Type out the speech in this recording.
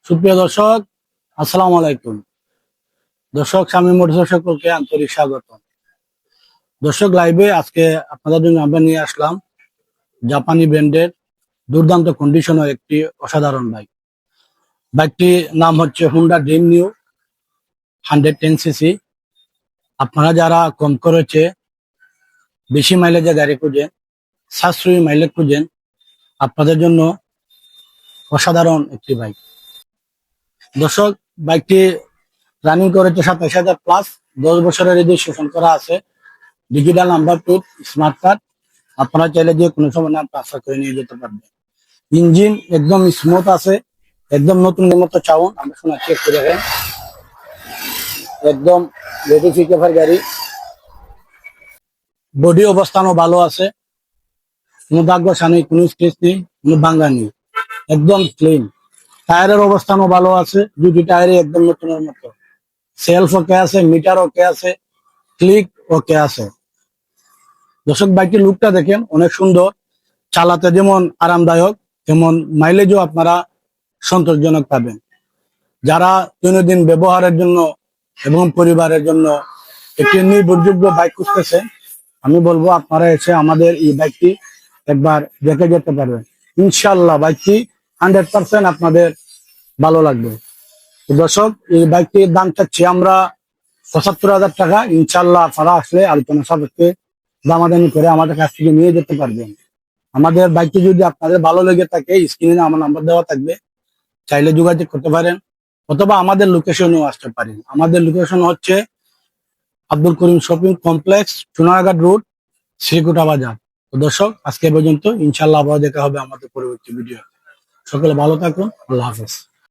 সুপ্রিয় দর্শক, আসসালামু আলাইকুম। দর্শক, স্বামী মোটরস সকলকে আন্তরিক স্বাগত। দর্শক, লাইভে আজকে আপনাদের জন্য আমরা নিয়ে আসলাম জাপানি ব্র্যান্ডের দুর্দান্ত কন্ডিশনের একটি অসাধারণ বাইক। বাইকটির নাম হচ্ছে হুন্ডা ড্রিম নিউ 110cc। আপনারা যারা কম খরচে বেশি মাইলেজে গাড়ি খুঁজেন, সাশ্রয়ী মাইলেজ খুঁজেন, আপনাদের জন্য অসাধারণ একটি বাইক। দর্শক, বাইকটি রানিং করেছে 27,000+, 10 বছরের রেজিস্ট্রেশন করা আছে, digital number plate, smart card. আপনারা চাইলে যে কোনো সময় নাম ট্রান্সফার করে নিয়ে যেতে পারবেন। ইঞ্জিন একদম স্মুথ আছে, একদম নতুনের মতো চাউন। আমরা শোনা চেক করে দেখেন, একদম রেডি ফিকেফার গাড়ি। বডি অবস্থানও ভালো আছে, কোনো দাগ ঘষা নেই, কোনো স্ক্রেচ নেই, কোনো ভাঙ্গা নেই, একদম ক্লিন। টায়ারের অবস্থানও ভালো আছে, দুটি টায়ারে একদম নতুনের মতো। সেলফ ওকে আছে, মিটার ওকে আছে, ক্লিক ওকে আছে। দর্শক, বাইকটির লুকটা দেখেন, অনেক সুন্দর। চালাতে যেমন আরামদায়ক, তেমন মাইলেজও আপনারা সন্তোষজনক পাবেন। যারা দৈনন্দিন ব্যবহারের জন্য এবং পরিবারের জন্য একটি নির্ভরযোগ্য বাইক খুঁজতেছে, আমি বলবো আপনারা এসে আমাদের এই বাইকটি একবার দেখে যেতে পারবেন। ইনশাল্লাহ বাইকটি 100% আপনাদের ভালো লাগবে। তো দর্শক, এই বাইকটির দাম চাচ্ছি আমরা 75,000 টাকা। ইনশাল্লাহ আপনারা আসলে আলোচনা সাপেক্ষে দামাদামি করে আমাদের কাছ থেকে নিয়ে যেতে পারবেন। আমাদের বাইকটি যদি আপনাদের ভালো লেগে থাকে, স্ক্রিনে আমার নাম্বার দেওয়া থাকবে, চাইলে যোগাযোগ করতে পারেন, অথবা আমাদের লোকেশনেও আসতে পারেন। আমাদের লোকেশন হচ্ছে Abdul Karim shopping complex, Sonarghat road, শ্রীকুটা বাজার। তো দর্শক, আজকে পর্যন্ত। ইনশাল্লাহ আবার দেখা হবে আমাদের পরবর্তী ভিডিও। সকলে ভালো থাকুন। আল্লাহ হাফেজ।